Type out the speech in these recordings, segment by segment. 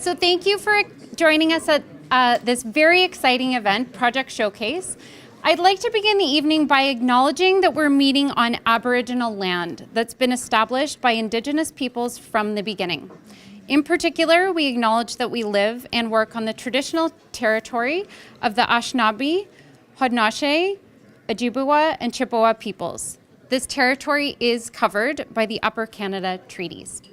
So thank you for joining us at this very exciting event, Project Showcase. I'd like to begin the evening by acknowledging that we're meeting on Aboriginal land that's been established by Indigenous peoples from the beginning. In particular, we acknowledge that we live and work on the traditional territory of the Anishinaabe, Haudenosaunee, Ojibwa, and Chippewa peoples. This territory is covered by the Upper Canada Treaties.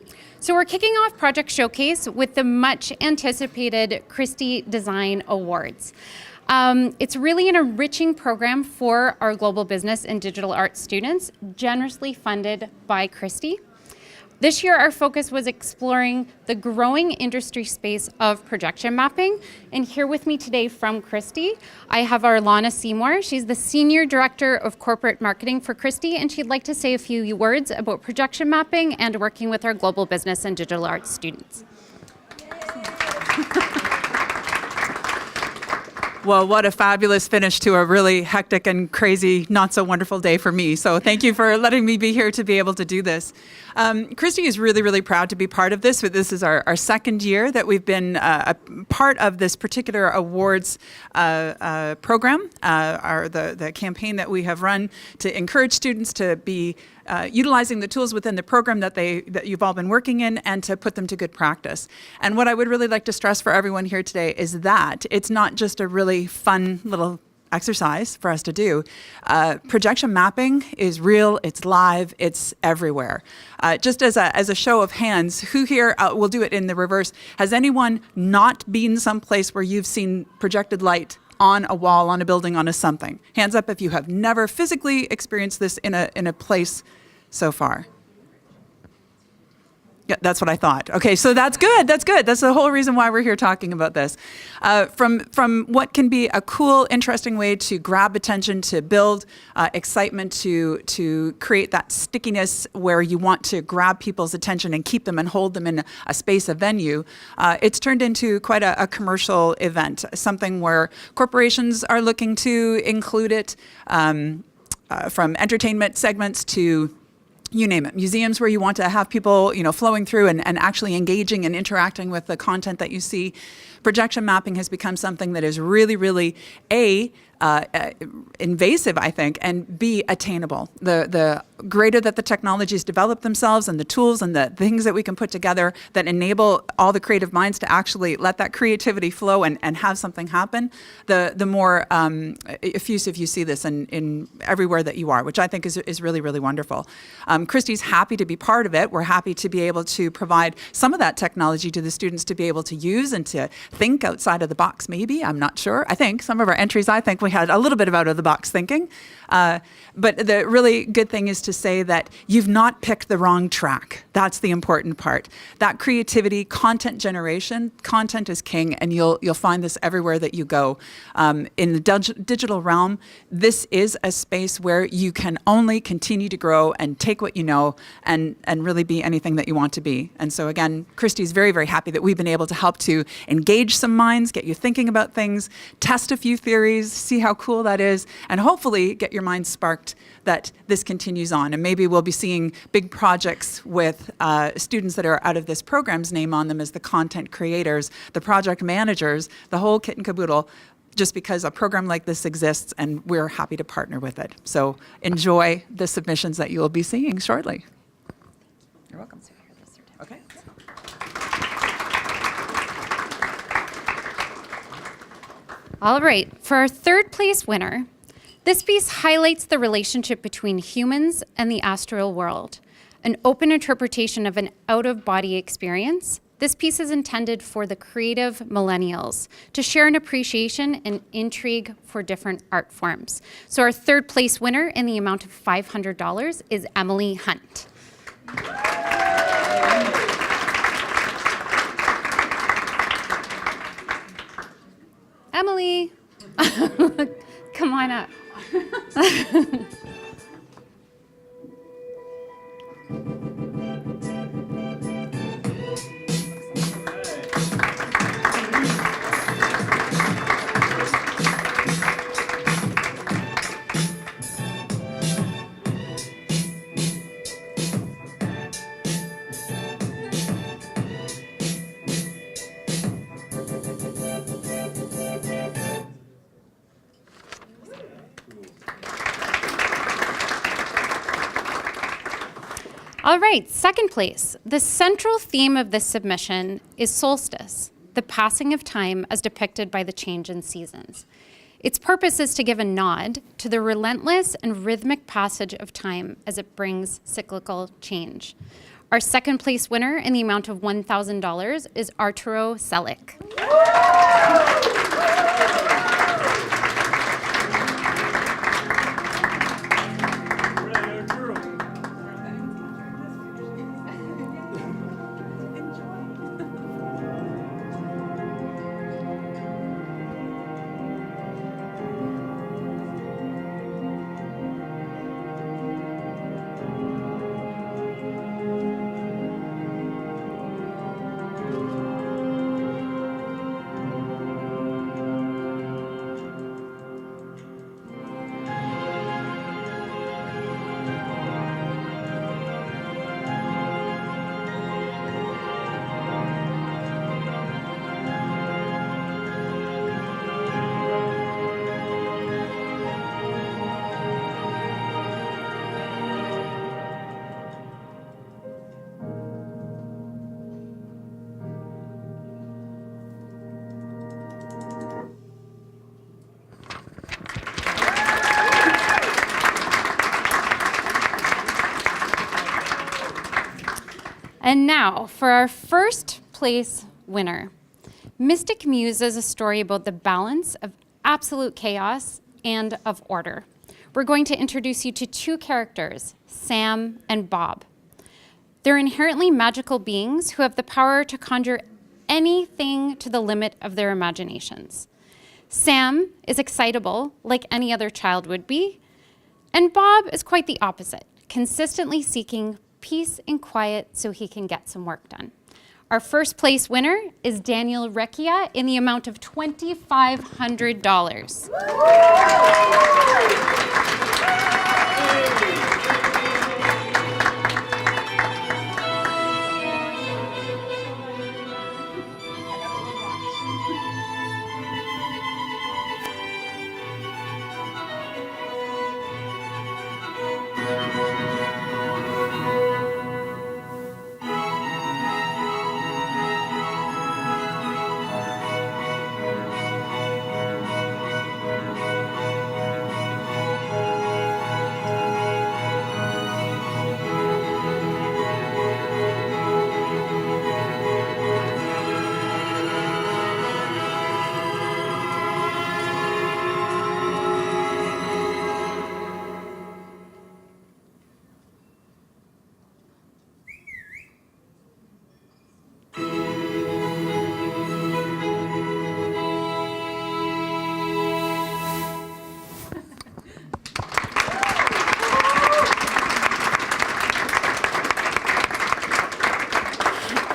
So we're kicking off Project Showcase with the much anticipated Christie Design Awards. It's really an enriching program for our global business and digital arts students, generously funded by Christie. This year, our focus was exploring the growing industry space of projection mapping. And here with me today from Christie, I have our Lana Seymour. She's the Senior Director of Corporate Marketing for Christie, and she'd like to say a few words about projection mapping and working with our global business and digital arts students. Well, what a fabulous finish to a really hectic and crazy, not so wonderful day for me. So thank you for letting me be here to be able to do this. Christie is really, really proud to be part of this. This is our second year that we've been a part of this particular awards program, the campaign that we have run to encourage students to be utilizing the tools within the program that you've all been working in and to put them to good practice. And what I would really like to stress for everyone here today is that it's not just a really fun little exercise for us to do. Projection mapping is real, it's live, it's everywhere. Just as a show of hands, who here, we'll do it in the reverse, has anyone not been someplace where you've seen projected light on a wall, on a building, on a something? Hands up if you have never physically experienced this in a place so far. Yeah, that's what I thought. Okay, so that's good. That's good. That's the whole reason why we're here talking about this. From what can be a cool, interesting way to grab attention, to build excitement, to create that stickiness where you want to grab people's attention and keep them and hold them in a space, a venue, it's turned into quite a commercial event, something where corporations are looking to include it, from entertainment segments to you name it, museums where you want to have people, flowing through and actually engaging and interacting with the content that you see. Projection mapping has become something that is really, really invasive, I think, and B, attainable. The greater that the technologies develop themselves and the tools and the things that we can put together that enable all the creative minds to actually let that creativity flow and have something happen, the more effusive you see this in everywhere that you are, which I think is really, really wonderful. Christie's happy to be part of it. We're happy to be able to provide some of that technology to the students to be able to use and to think outside of the box, maybe. I'm not sure. I think some of our entries, we had a little bit of out of the box thinking. But the really good thing is to say that you've not picked the wrong track. That's the important part. That creativity, content generation, content is king, and you'll find this everywhere that you go. In the digital realm, this is a space where you can only continue to grow and take what you know and really be anything that you want to be. And so again, Christie's very, very happy that we've been able to help to engage some minds, get you thinking about things, test a few theories, see how cool that is, and hopefully get your mind sparked that this continues on. And maybe we'll be seeing big projects with students that are out of this program's name on them as the content creators, the project managers, the whole kit and caboodle, just because a program like this exists and we're happy to partner with it. So enjoy the submissions that you will be seeing shortly. You're welcome. Okay. All right, for our third place winner, this piece highlights the relationship between humans and the astral world, an open interpretation of an out-of-body experience. This piece is intended for the creative millennials to share an appreciation and intrigue for different art forms. So our third place winner in the amount of $500 is Emily Hunt. Emily, come on up. All right, second place. The central theme of this submission is solstice, the passing of time as depicted by the change in seasons. Its purpose is to give a nod to the relentless and rhythmic passage of time as it brings cyclical change. Our second place winner in the amount of $1,000 is Arturo Selick. And now for our first place winner. Mystic Muse is a story about the balance of absolute chaos and of order. We're going to introduce you to two characters, Sam and Bob. They're inherently magical beings who have the power to conjure anything to the limit of their imaginations. Sam is excitable, like any other child would be, and Bob is quite the opposite, consistently seeking peace and quiet so he can get some work done. Our first place winner is Daniel Recchia in the amount of $2,500.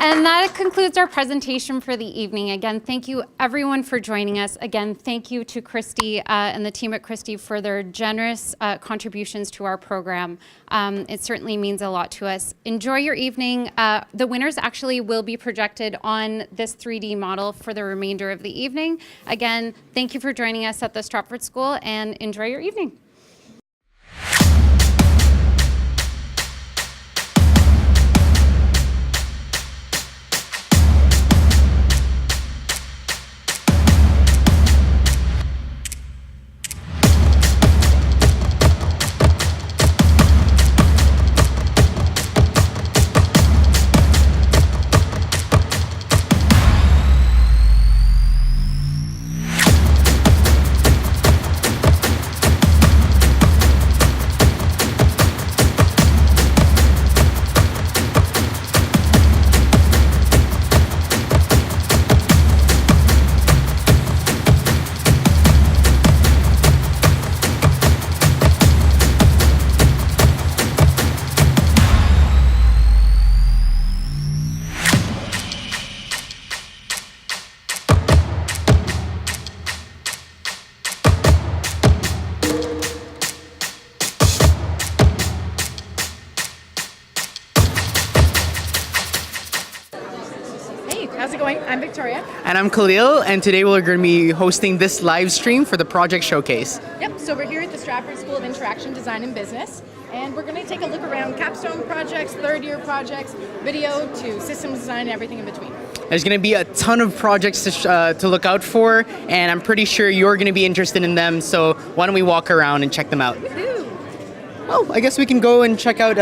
And that concludes our presentation for the evening. Again, thank you everyone for joining us. Again, thank you to Christy and the team at Christy for their generous contributions to our program. It certainly means a lot to us. Enjoy your evening. The winners actually will be projected on this 3D model for the remainder of the evening. Again, thank you for joining us at the Stratford School and enjoy your evening. How's it going? I'm Victoria. And I'm Khalil, and today we're going to be hosting this live stream for the project showcase. Yep, so we're here at the Stratford School of Interaction Design and Business, And we're going to take a look around capstone projects, third-year projects, video to systems design, and everything in between. There's going to be a ton of projects to look out for, and I'm pretty sure you're going to be interested in them, so why don't we walk around and check them out? Woohoo! Well, I guess we can go and check out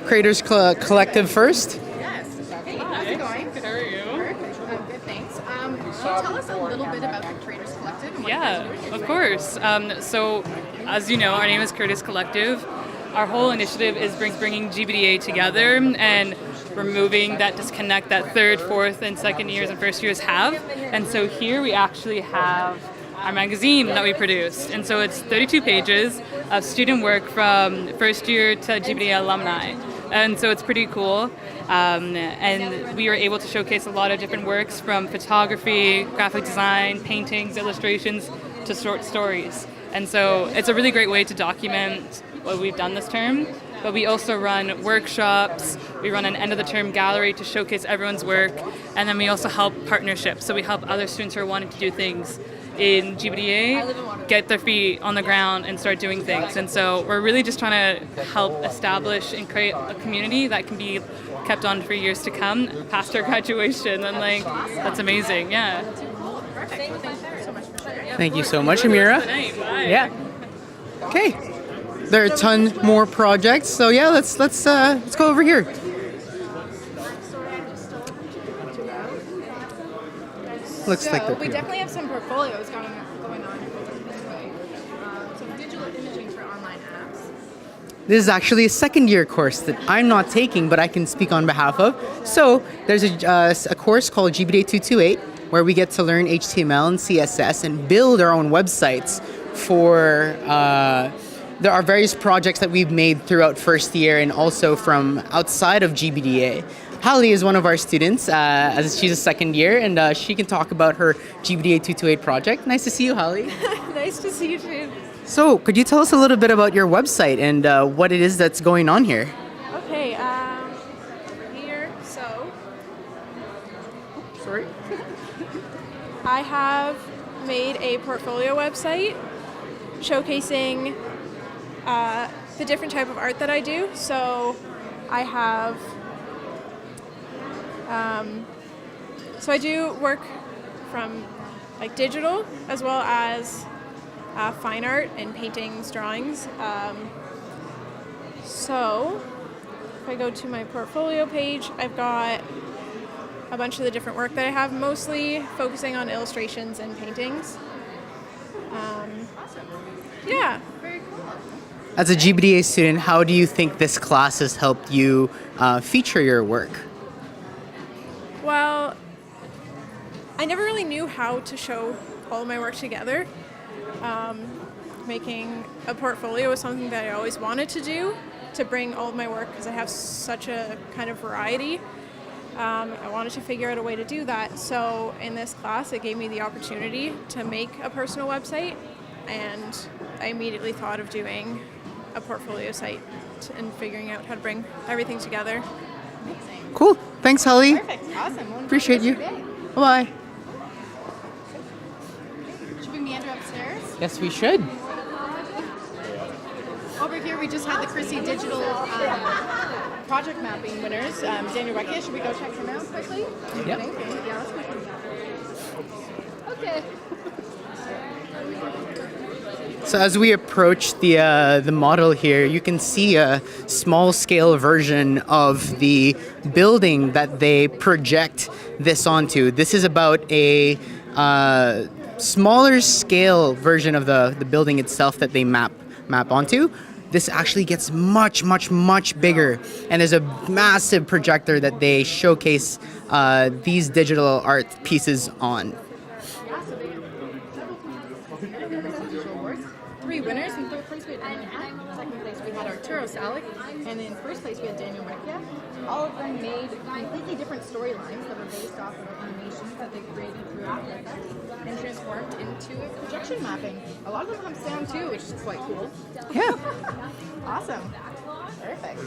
Creators Collective first. Yes. Hey, how's it going? Good, how are you? Perfect. Good, thanks. Can you tell us a little bit about the Creators Collective? And what Yeah, you guys are doing? of course. So, as you know, our name is Creators Collective. Our whole initiative is bringing GBDA together and removing that disconnect that third, fourth, and second years and first years have. And so here we actually have our magazine that we produced. And so it's 32 pages of student work from first year to GBDA alumni. And so it's pretty cool. And we were able to showcase a lot of different works from photography, graphic design, paintings, illustrations, to short stories. And so it's a really great way to document what we've done this term. But we also run workshops, we run an end of the term gallery to showcase everyone's work, and then we also help partnerships. So we help other students who are wanting to do things in GBDA get their feet on the ground and start doing things. And so we're really just trying to help establish and create a community that can be kept on for years to come past our graduation. And that's amazing, yeah. Perfect. Well, thank you so much for sharing. Thank you so much, Amira. Good night, bye. Yeah. Okay. There are a ton more projects, so yeah, let's go over here. Looks like they're we here. definitely have some portfolios going on this way. Some digital imaging for online apps. This is actually a second year course that I'm not taking, but I can speak on behalf of. So there's a course called GBDA 228 where we get to learn HTML and CSS and build our own websites for. There are various projects that we've made throughout first year and also from outside of GBDA. Hallie is one of our students, as she's a second year, and she can talk about her GBDA 228 project. Nice to see you, Hallie. Nice to see you too. So, could you tell us a little bit about your website and what it is that's going on here? Okay, here, so Sorry. I have made a portfolio website showcasing the different type of art that I do. So I have, so I do work from like digital as well as fine art and paintings, drawings. So if I go to my portfolio page, I've got a bunch of the different work that I have, mostly focusing on illustrations and paintings. Awesome. Yeah. Very cool. As a GBDA student, how do you think this class has helped you feature your work? Well, I never really knew how to show all of my work together. Making a portfolio was something that I always wanted to do, to bring all of my work, because I have such a kind of variety. I wanted to figure out a way to do that. So in this class, it gave me the opportunity to make a personal website, and I immediately thought of doing a portfolio site and figuring out how to bring everything together. Amazing. Cool. Thanks, Hallie. Perfect. Awesome. Well, Appreciate you. enjoy the rest of your day. Bye-bye. Should we meander upstairs? Yes, we should. Over here, we just had the Chrissy Digital project mapping winners. Daniel Recchia, should we go check him out quickly? Yep. Thank you. Yeah, let's go. Okay. So as we approach the model here, you can see a small scale version of the building that they project this onto. This is about a smaller scale version of the building itself that they map onto. This actually gets much, much, much bigger, and there's a massive projector that they showcase these digital art pieces on. Three winners. In third place, we had Anna. Second place, we had Arturos Alec. And in first place, we had Daniel Recchia. All of them made completely different storylines that were based off of animations that they created through After Effects and transformed into a projection mapping. A lot of them have sound too, which is quite cool. Yeah, Awesome. Perfect.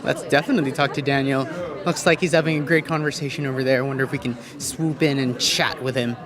let's definitely talk to Daniel. Looks like he's having a great conversation over there. I wonder if we can swoop in and chat with him.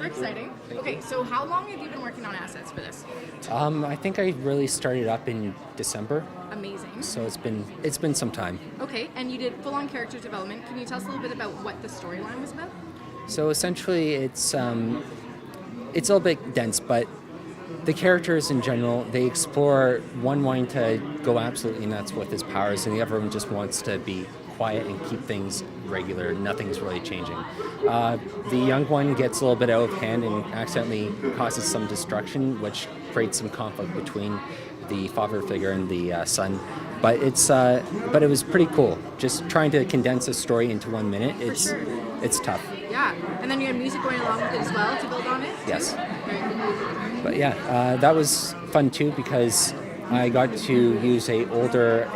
super exciting. Okay, so how long have you been working on assets for this? I think I really started up in December, Amazing. so it's been some time. Okay, and you did full-on character development. Can you tell us a little bit about what the storyline was about? So essentially, it's a little bit dense, but the characters in general, they explore one wanting to go absolutely nuts with his powers, and the other one just wants to be quiet and keep things regular. Nothing's really changing. The young one gets a little bit out of hand and accidentally causes some destruction, which creates some conflict between the father figure and the son. But it was pretty cool. Just trying to condense a story into 1 minute. It's tough. Yeah, and then you had music going along with it as well to build on it? Yes. Very cool. But yeah, that was fun too because I got to use a older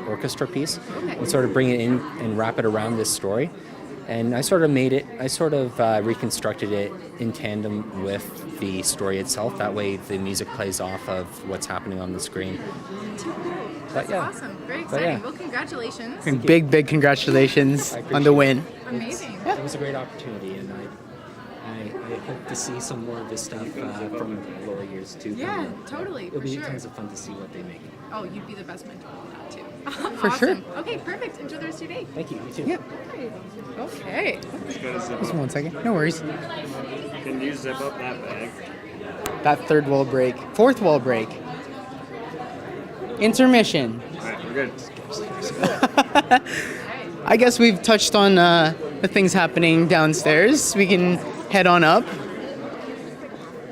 orchestra piece and sort of bring it in and wrap it around this story. And I sort of reconstructed it in tandem with the story itself. That way the music plays off of what's happening on the screen. Too cool. But That's yeah. awesome. Very exciting. yeah. Well, congratulations. And big congratulations on the win. Amazing. It was a great opportunity, and I hope to see some more of this stuff from lower years too. Yeah, totally. It'll For be sure. tons of fun to see what they make. Oh, you'd be the best mentor for that too. For sure. Awesome. Okay, perfect. Enjoy the rest of your day. Thank you. You too. Yep. Okay. Just 1 second. No worries. Can you zip up that bag? That third wall break. Fourth wall break. Intermission. Alright, we're good. I guess we've touched on the things happening downstairs. We can head on up.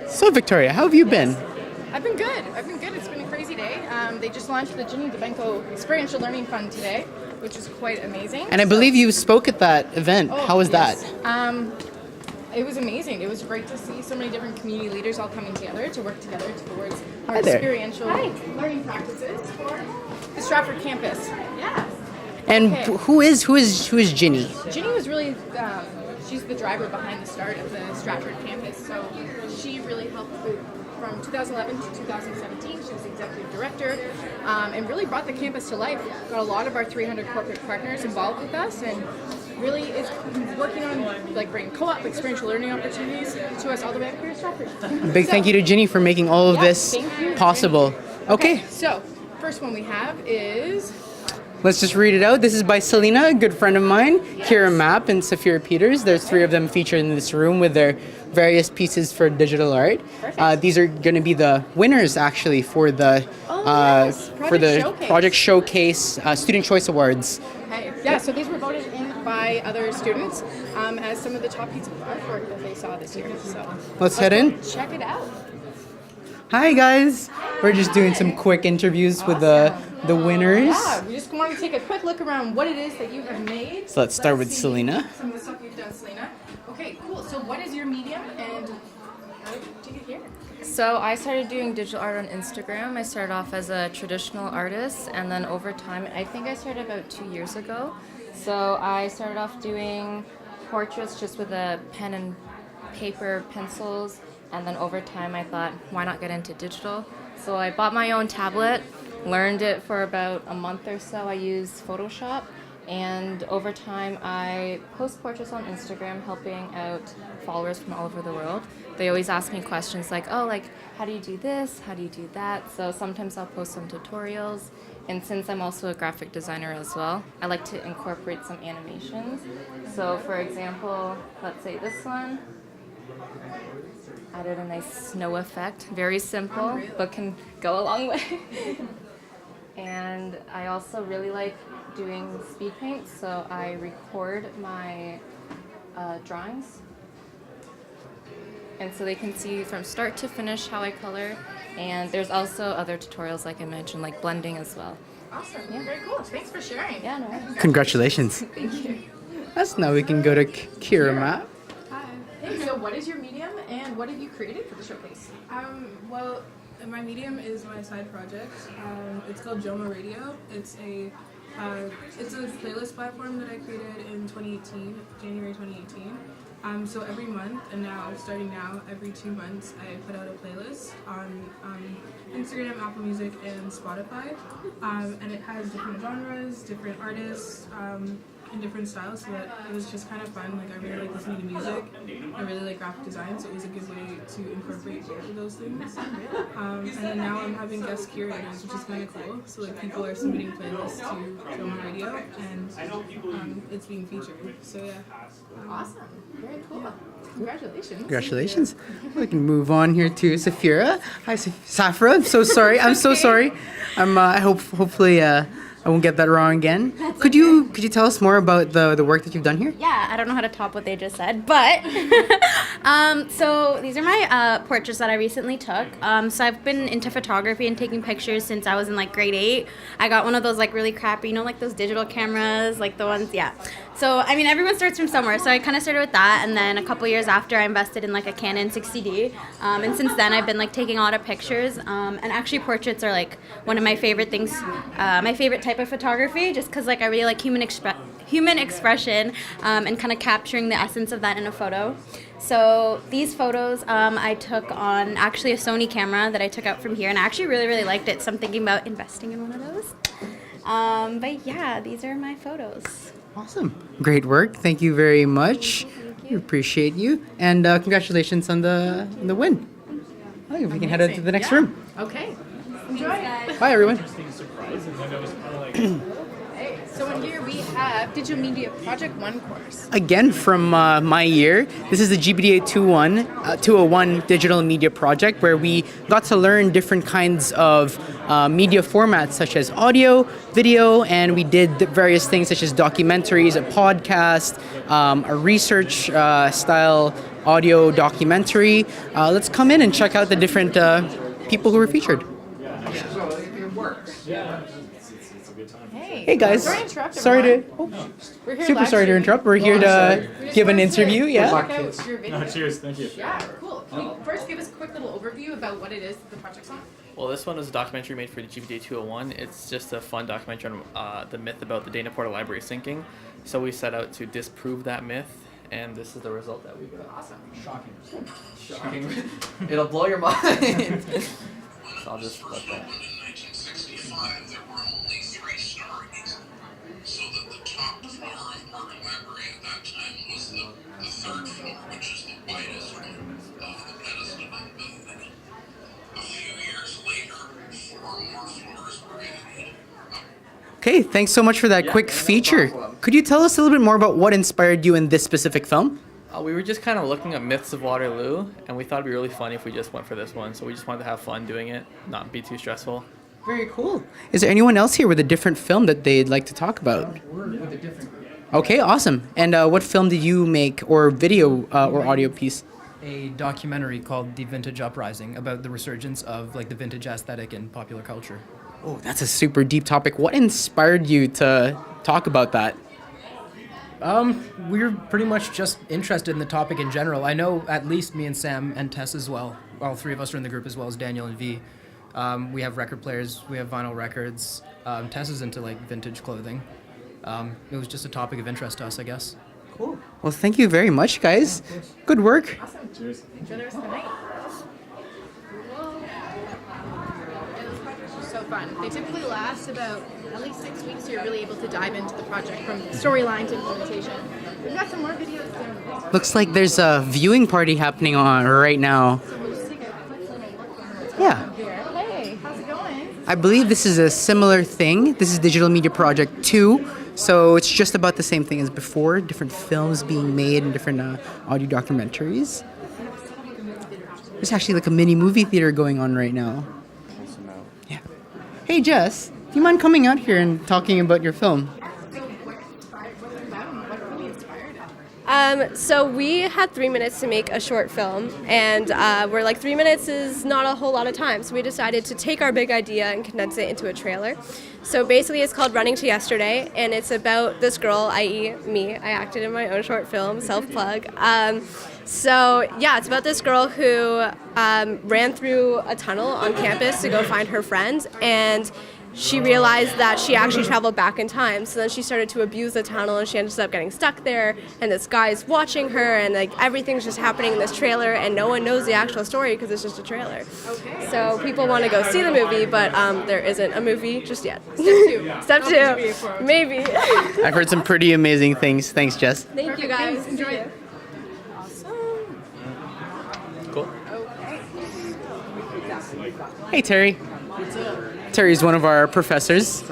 So, Victoria, how have you been? I've been good. It's been a crazy day. They just launched the Ginny DeBenko Experiential Learning Fund today, which is quite amazing. And I believe you spoke at that event. How was yes. that? It was amazing. It was great to see so many different community leaders all coming together to work together towards our Hi there. experiential learning practices for the Stratford campus. Yeah. And Okay. who is Ginny? Ginny was really, she's the driver behind the start of the Stratford campus. So she really helped from 2011 to 2017. She was executive director and really brought the campus to life. Got a lot of our 300 corporate partners involved with us and really is working on like bringing co-op experiential learning opportunities to us all the way up here at Stratford. Big thank you to Ginny for making all of Yeah, this thank you. possible. Okay, So first one we have is let's just read it out. This is by Selena, a good friend of mine, Kira Mapp, and Safira Peters. There's 3 of them featured in this room with their various pieces for digital art. These are going to be the winners, actually, for the yes. Project Project Showcase Student Choice Awards. Okay. Yeah, so these were voted in by other students as some of the top pieces of artwork that they saw this year. So Let's head in. check it out. Hi guys, we're just doing some quick interviews with the winners. Yeah, we just want to take a quick look around what it is that you have made. So let's start with see Selena. Some of the stuff you've done, Selena. Okay, cool. So what is your medium and how did you get here? So I started doing digital art on Instagram. I started off as a traditional artist, and then over time, I think I started about 2 years ago. So I started off doing portraits just with a pen and paper, pencils, and then over time I thought, why not get into digital? So I bought my own tablet, learned it for about a month or so. I used Photoshop, and over time I post portraits on Instagram, helping out followers from all over the world. They always ask me questions like, oh, like, how do you do this? How do you do that? So sometimes I'll post some tutorials. And since I'm also a graphic designer as well, I like to incorporate some animations. So for example, let's say this one, added a nice snow effect. Very simple, but can go a long way. And I also really like doing speed paint, so I record my drawings. And so they can see from start to finish how I color. And there's also other tutorials, like I mentioned, like blending as well. Awesome. Yeah. Very cool. Thanks for sharing. Yeah, no worries. Congratulations. Thank you. That's now we can go to Kira Mapp. Hi. Hey, so what is your medium and what have you created for the showcase? Well, my medium is my side project. It's called Joma Radio. It's a playlist platform that I created in 2018, January 2018. So every month, and now, starting now, every 2 months, I put out a playlist on Instagram, Apple Music, and Spotify. And it has different genres, different artists, in different styles, so that it was just kind of fun. Like I really like listening to music. I really like graphic design, so it was a good way to incorporate both of those things. And then now I'm having guest curators, which is kind of cool. So like people are submitting playlists to Joma Radio, and it's being featured. So yeah. Awesome. Very cool. Congratulations. Congratulations. We can move on here to Safira. Hi, Safra. I'm so sorry. I'm so sorry. I hopefully I won't get that wrong again. Could you tell us more about the work that you've done here? Yeah, I don't know how to top what they just said, but so these are my portraits that I recently took. So I've been into photography and taking pictures since I was in like grade 8. I got one of those like really crappy, like those digital cameras, like the ones, yeah. So I mean, everyone starts from somewhere. So I kind of started with that, and then a couple years after, I invested in like a Canon 60D, and since then I've been like taking a lot of pictures. And actually, portraits are like one of my favorite things, my favorite type of photography, just because like I really like human expression and kind of capturing the essence of that in a photo. So these photos I took on actually a Sony camera that I took out from here, and I actually really liked it. So I'm thinking about investing in one of those. But yeah, these are my photos. Awesome. Great work. Thank you very much. We appreciate you. And congratulations on the win. I think we can head out to the next room. Okay. Enjoy. Bye, everyone. So in here we have Digital Media Project 1 course. Again, from my year, this is the GBDA 201 Digital Media Project, where we got to learn different kinds of media formats, such as audio, video, and we did various things such as documentaries, a podcast, a research style audio documentary. Let's come in and check out the different people who were featured. Hey guys, Sorry to interrupt sorry everyone. We're here live sorry to streaming. interrupt. We're here to give an interview. Yeah. Check out your video. Cheers, thank you. Yeah, cool. Can you first give us a quick little overview about what it is that the project's on? Well, this one is a documentary made for the GBDA 201. It's just a fun documentary on the myth about the Dana Porter Library sinking. So we set out to disprove that myth, and this is the result that we got. Awesome. Shocking. It'll blow your mind. So I'll just let that. There were only 3 stories, so that the top floor of Porter Library at that time was the 3rd floor, which is the widest room of the pedestal building. A few years later, 4 more floors were added. Okay, thanks so much for that quick feature. Could you tell us a little bit more about what inspired you in this specific film? We were just kind of looking at myths of Waterloo, and we thought it'd be really funny if we just went for this one. So we just wanted to have fun doing it, not be too stressful. Very cool. Is there anyone else here with a different film that they'd like to talk about? Okay, awesome. And what film did you make, or video or audio piece? A documentary called The Vintage Uprising about the resurgence of like the vintage aesthetic in popular culture. Oh, that's a super deep topic. What inspired you to talk about that? We're pretty much just interested in the topic in general. I know at least me and Sam and Tess as well. All 3 of us are in the group, as well as Daniel and V. We have record players, we have vinyl records. Tess is into like vintage clothing. It was just a topic of interest to us, I guess. Cool. Well, thank you very much, guys. Good work. Awesome. Cheers. Enjoy the rest of the night. Those projects are so fun. They typically last about at least 6 weeks, so you're really able to dive into the project from storyline to implementation. We've got some more videos down. Looks like there's a viewing party happening on right now. So we'll just take a quick little look on what's Yeah. going on here. Hey, how's it going? I believe this is a similar thing. This is Digital Media Project 2. So it's just about the same thing as before, different films being made and different audio documentaries. There's actually like a mini movie theater going on right now. Yeah. Hey Jess, do you mind coming out here and talking about your film? So we had 3 minutes to make a short film, and we're like 3 minutes is not a whole lot of time, so we decided to take our big idea and condense it into a trailer. So basically it's called Running to Yesterday, and it's about this girl, i.e. me. I acted in my own short film, self-plug. So yeah, it's about this girl who ran through a tunnel on campus to go find her friends, and she realized that she actually traveled back in time. So then she started to abuse the tunnel, and she ended up getting stuck there. And this guy's watching her, and like everything's just happening in this trailer, and no one knows the actual story because it's just a trailer. Okay. So people want to go see the movie, but there isn't a movie just yet. Step 2. Step 2. Maybe. I've heard some pretty amazing things. Thanks, Jess. Thank you guys. Thanks. Enjoy. Cool. Okay. Hey, Terry. Terry's one of our professors.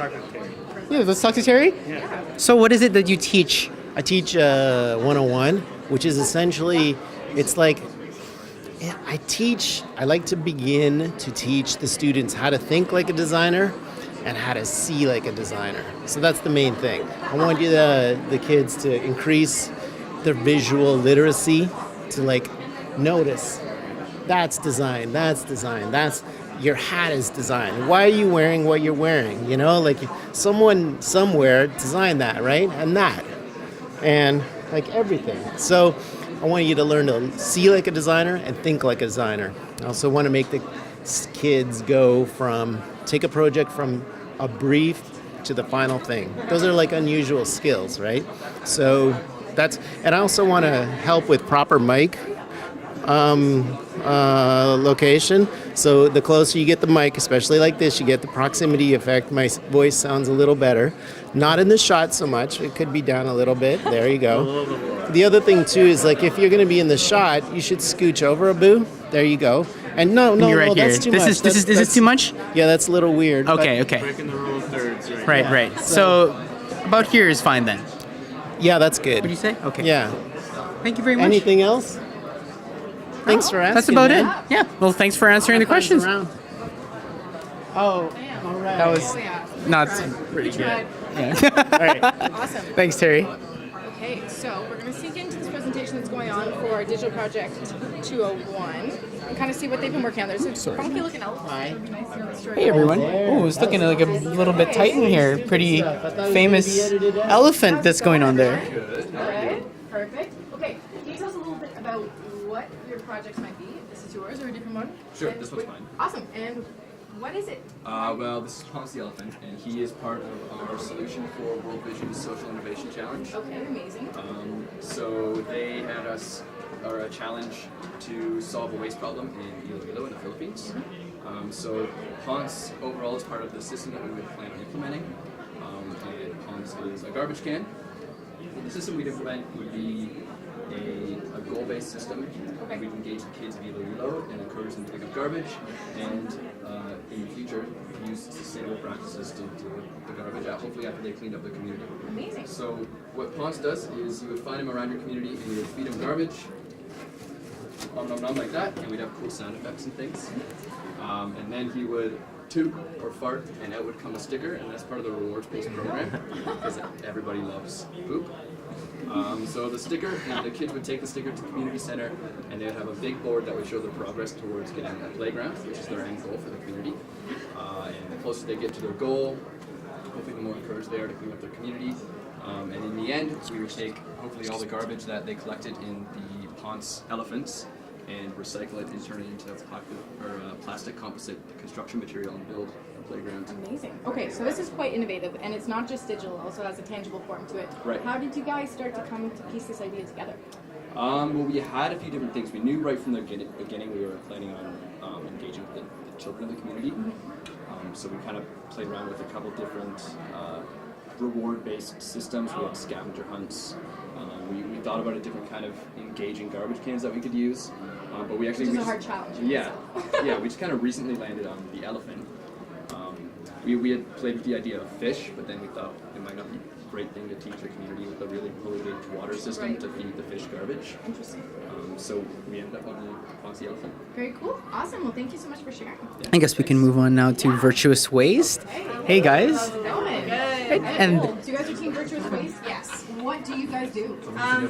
Yeah, let's talk to Terry. Yeah. So what is it that you teach? I teach 101, which is essentially, it's like, I like to begin to teach the students how to think like a designer and how to see like a designer. So that's the main thing. I want the kids to increase their visual literacy, to like notice, that's design, that's your hat is design. Why are you wearing what you're wearing? You know, like someone somewhere designed that, right? And that. And like everything. So I want you to learn to see like a designer and think like a designer. I also want to make the kids take a project from a brief to the final thing. Those are like unusual skills, right? So and I also want to help with proper mic location. So the closer you get the mic, especially like this, you get the proximity effect. My voice sounds a little better. Not in the shot so much. It could be down a little bit. There you go. The other thing too is like if you're going to be in the shot, you should scooch over a boo. There you go. And no, You're right that's here. too much. Is this too much? Yeah, that's a little weird. Okay. Breaking the rule of thirds, right? Right. So about here is fine then. Yeah, that's good. What do you say? Okay. Yeah. Thank you very much. Anything else? Thanks for asking. That's about man. it. Yeah. Well, thanks for answering the questions. Around. Oh, all right. That was not pretty good. Yeah. All right. Awesome. Thanks, Terry. Okay, so we're going to sink into this presentation that's going on for our Digital Project 201 and kind of see what they've been working on. There's a funky looking elephant. It would be nice to know the story. Hey everyone. Oh, it's looking like a little bit tight in here. Pretty famous elephant that's going on there. Good. Perfect. Okay, can you tell us a little bit about what your projects might be? If this is yours or a different one? Sure, this one's mine. Awesome. And what is it? Well, this is Hans the Elephant, and he is part of our solution for World Vision's Social Innovation Challenge. Okay, amazing. So they had us, or a challenge to solve a waste problem in Iloilo in the Philippines. So Hans overall is part of the system that we would plan on implementing, and Hans is a garbage can. The system we'd implement would be a goal-based system. Okay. We'd engage the kids in Iloilo and encourage them to pick up garbage, and in the future use sustainable practices to deal with the garbage, hopefully after they cleaned up the community. Amazing. So what Ponce does is you would find him around your community and you would feed him garbage, like that, and we'd have cool sound effects and things. And then he would toot or fart, and out would come a sticker, and that's part of the rewards-based program, because everybody loves poop. So the sticker, and the kids would take the sticker to the community center, and they would have a big board that would show the progress towards getting a playground, which is their end goal for the community. And the closer they get to their goal, hopefully the more encouraged they are to clean up their community. And in the end, we would take hopefully all the garbage that they collected in the Ponce elephants and recycle it and turn it into plastic composite construction material and build a playground. Amazing. Okay, so this is quite innovative, and it's not just digital, it also has a tangible form to it. Right. How did you guys start to come to piece this idea together? Well, we had a few different things. We knew right from the beginning we were planning on engaging with the children of the community. So we kind of played around with a couple different reward-based systems. We had scavenger hunts. We thought about a different kind of engaging garbage cans that we could use. But we actually... Which is a hard challenge. Yeah. Yeah, we just kind of recently landed on the elephant. We had played with the idea of fish, but then we thought it might not be a great thing to teach a community with a really polluted water system to feed the fish garbage. Interesting. So we ended up on the Ponce elephant. Very cool. Awesome. Well, thank you so much for sharing. I guess we can move on now to virtuous waste. Hey guys. How's it going? Good. And Cool. So you guys are Team Virtuous Waste? Yes. what do you guys do?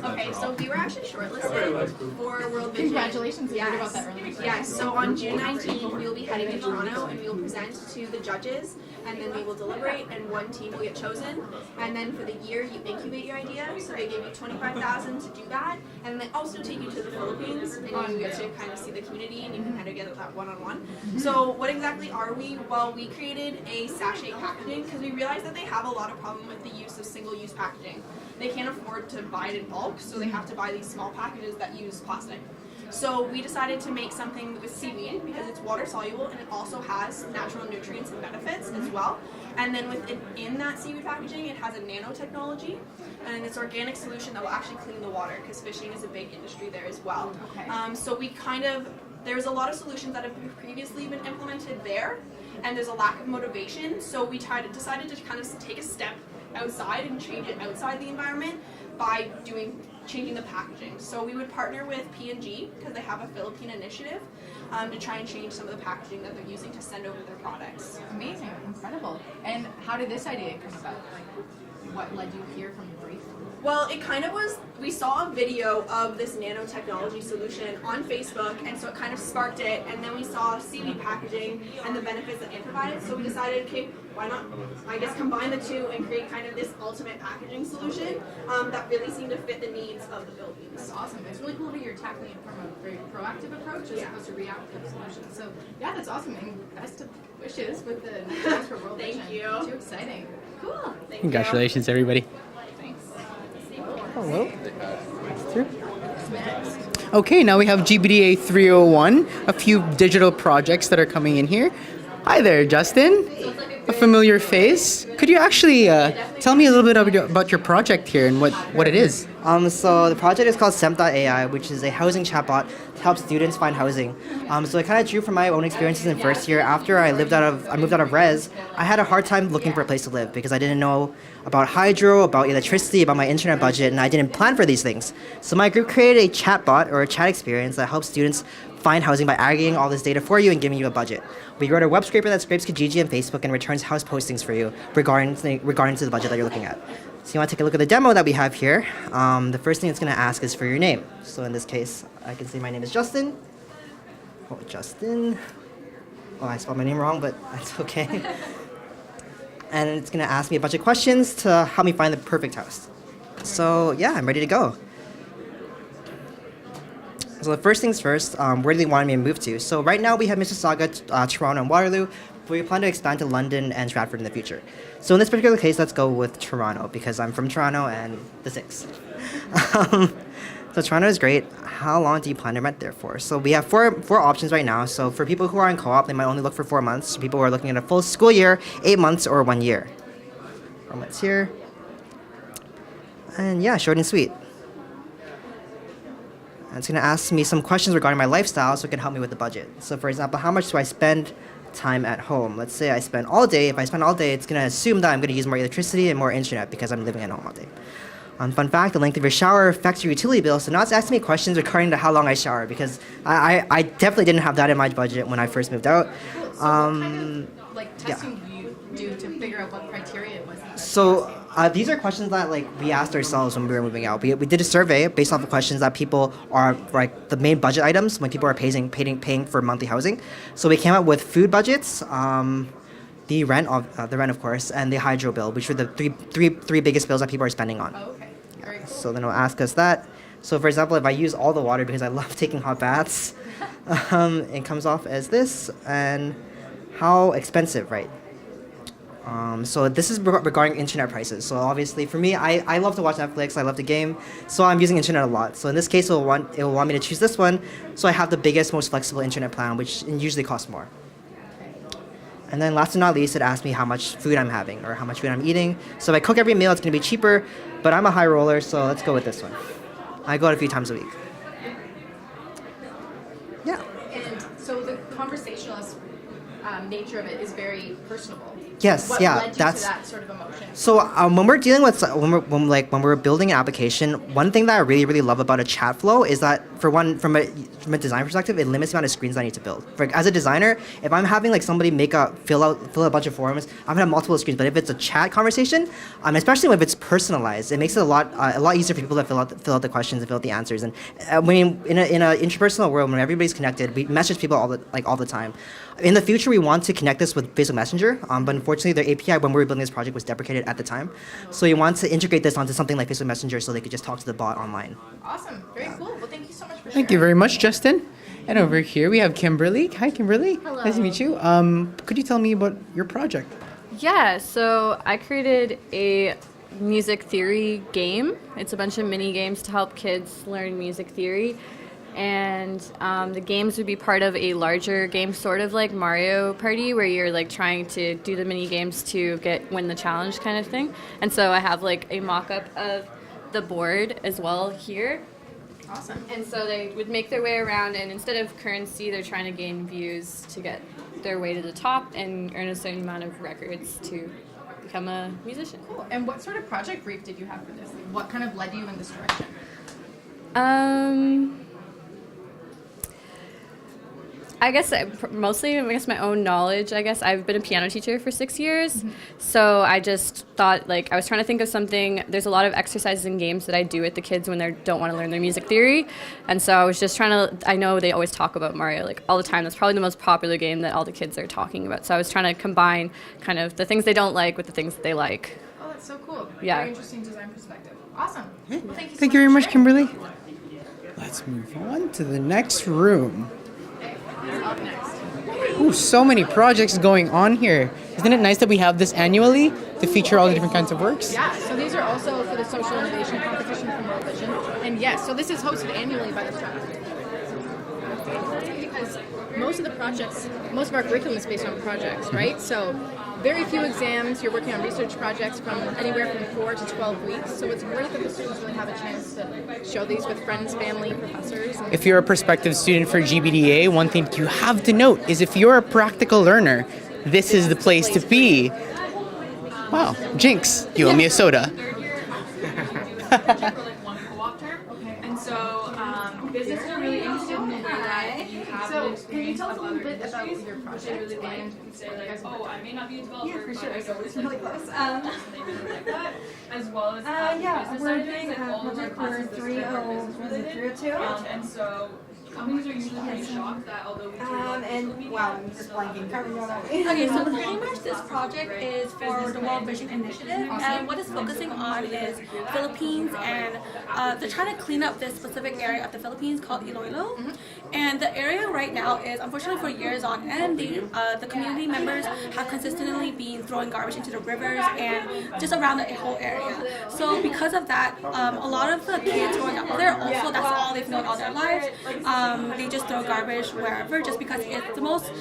Okay, so we were actually shortlisted for World Vision. Congratulations, we heard about that earlier. Yes, so on June 19th, we will be heading to Toronto and we will present to the judges, and then they will deliberate, and one team will get chosen. And then for the year, you incubate your idea, so they give you $25,000 to do that, and they also take you to the Philippines, and you get to kind of see the community, and you can kind of get that one-on-one. So what exactly are we? Well, we created a sachet packaging because we realized that they have a lot of problem with the use of single-use packaging. They can't afford to buy it in bulk, so they have to buy these small packages that use plastic. So we decided to make something with seaweed because it's water soluble and it also has natural nutrients and benefits as well. And then within that seaweed packaging, it has a nanotechnology and it's organic solution that will actually clean the water because fishing is a big industry there as well. So we there's a lot of solutions that have previously been implemented there, and there's a lack of motivation. So we decided to kind of take a step outside and change it outside the environment by changing the packaging. So we would partner with P&G because they have a Philippine initiative to try and change some of the packaging that they're using to send over their products. Amazing, incredible. And how did this idea come about? Like, what led you here from the brief? Well, it kind of was, we saw a video of this nanotechnology solution on Facebook, and so it kind of sparked it, and then we saw seaweed packaging and the benefits that it provided, so we decided, okay, why not, I guess, combine the two and create kind of this ultimate packaging solution that really seemed to fit the needs of the Philippines. That's awesome. It's really cool that you're tackling it from a very proactive approach as opposed to reactive solution. So, yeah, that's awesome, and best of wishes with the next for World Vision. Thank you. Too exciting. Cool. Thank Congratulations, everybody. Hello. Okay, now we have GBDA 301, a few digital projects that are coming in here. Hi there, Justin. A familiar face. Could you actually tell me a little bit about your project here and what it is? So the project is called SEM.ai, which is a housing chatbot to help students find housing. So I kind of drew from my own experiences in first year. After I moved out of res, I had a hard time looking for a place to live because I didn't know about hydro, about electricity, about my internet budget, and I didn't plan for these things. So my group created a chatbot or a chat experience that helps students find housing by aggregating all this data for you and giving you a budget. We wrote a web scraper that scrapes Kijiji and Facebook and returns house postings for you regarding to the budget that you're looking at. So you want to take a look at the demo that we have here. The first thing it's going to ask is for your name. So in this case, I can say my name is Justin. Oh, Justin. Oh, I spelled my name wrong, but that's okay. And it's going to ask me a bunch of questions to help me find the perfect house. So yeah, I'm ready to go. So the first things first, where do they want me to move to? So right now we have Mississauga, Toronto, and Waterloo, but we plan to expand to London and Stratford in the future. So in this particular case, let's go with Toronto because I'm from Toronto and the 6. So Toronto is great. How long do you plan to rent there for? So we have four options right now. So for people who are in co-op, they might only look for 4 months. People who are looking at a full school year, 8 months or 1 year. 4 months here. And yeah, short and sweet. And it's going to ask me some questions regarding my lifestyle so it can help me with the budget. So for example, how much do I spend time at home? Let's say I spend all day. If I spend all day, it's going to assume that I'm going to use more electricity and more internet because I'm living at home all day. Fun fact, the length of your shower affects your utility bill. So now it's asking me questions regarding to how long I shower because I definitely didn't have that in my budget when I first moved out. So what kind of testing do you do to figure out what criteria it was? So these are questions that we asked ourselves when we were moving out. We did a survey based off of questions that people are the main budget items when people are paying for monthly housing. So we came up with food budgets, the rent of course, and the hydro bill, which were the three biggest bills that people are spending on. Oh, okay. Very cool. So then it'll ask us that. So for example, if I use all the water because I love taking hot baths, it comes off as this, and how expensive, right? So this is regarding internet prices. So obviously for me, I love to watch Netflix, I love to game, so I'm using internet a lot. So in this case, it will want me to choose this one, so I have the biggest, most flexible internet plan, which usually costs more. And then last but not least, it asks me how much food I'm having or how much food I'm eating. So if I cook every meal, it's going to be cheaper, but I'm a high roller, so let's go with this one. I go out a few times a week. Yeah. And so the conversationalist nature of it is very personable. Yes, What yeah, led you that's to that sort of emotion? So when we're dealing with when we're building an application, one thing that I really love about a chat flow is that for one from a design perspective, it limits the amount of screens I need to build. As a designer, if I'm having like somebody fill out a bunch of forms, I'm gonna have multiple screens. But if it's a chat conversation, especially if it's personalized, it makes it a lot easier for people to fill out the questions and fill out the answers. And when in a interpersonal world, when everybody's connected, we message people all the time. In the future, we want to connect this with Facebook Messenger, but unfortunately, the API when we were building this project was deprecated at the time. So we want to integrate this onto something like Facebook Messenger so they could just talk to the bot online. Awesome. Very cool. Well, thank you so much for Thank you very much, Justin. And over here we have Kimberly. Hi, Kimberly. Hello. Nice to meet you. Could you tell me about your project? Yeah, so I created a music theory game. It's a bunch of mini games to help kids learn music theory. And the games would be part of a larger game, sort of like Mario Party, where you're like trying to do the mini games to win the challenge kind of thing. And so I have like a mock-up of the board as well here. Awesome. And so they would make their way around, and instead of currency, they're trying to gain views to get their way to the top and earn a certain amount of records to become a musician. Cool. And what sort of project brief did you have for this? Like, what kind of led you in this direction? I guess mostly my own knowledge. I guess I've been a piano teacher for 6 years, so I just thought I was trying to think of something. There's a lot of exercises and games that I do with the kids when they don't want to learn their music theory, and so I was just trying to. I know they always talk about Mario all the time. That's probably the most popular game that all the kids are talking about. So I was trying to combine kind of the things they don't like with the things that they like. Oh, that's so cool. Yeah. Very interesting design perspective. Awesome. Well, thank you. Thank you very much, Kimberly. Let's move on to the next room. Up next. Ooh, so many projects going on here. Isn't it nice that we have this annually to feature all the different kinds of works? Yeah, so these are also for the social innovation competition from World Vision. And yes, so this is hosted annually by the Stratford. Because most of our curriculum is based on projects, right? So very few exams. You're working on research projects from anywhere from 4 to 12 weeks. So it's great that the students really have a chance to show these with friends, family, professors. If you're a prospective student for GBDA, one thing you have to note is if you're a practical learner, this is the place to be. Wow, Jinx, you owe me a soda. And so businesses are really interested in the way that you have the experience. Can you tell us a little bit about your project? And say I may not be a developer, Yeah, for sure. but So it's really close. they really like that, as well as Yeah, business we're side of doing things, a and all of our project classes for there's 302. and so companies are usually pretty shocked that although we I'm just blanking. Okay, so pretty much this project is for the World Vision Initiative, and what it's focusing on is Philippines, and they're trying to clean up this specific area of the Philippines called Iloilo. And the area right now is, unfortunately for years on end, the community members have consistently been throwing garbage into the rivers and just around the whole area. So because of that, a lot of the kids growing up there also, that's all they've known all their lives. They just throw garbage wherever just because it's the most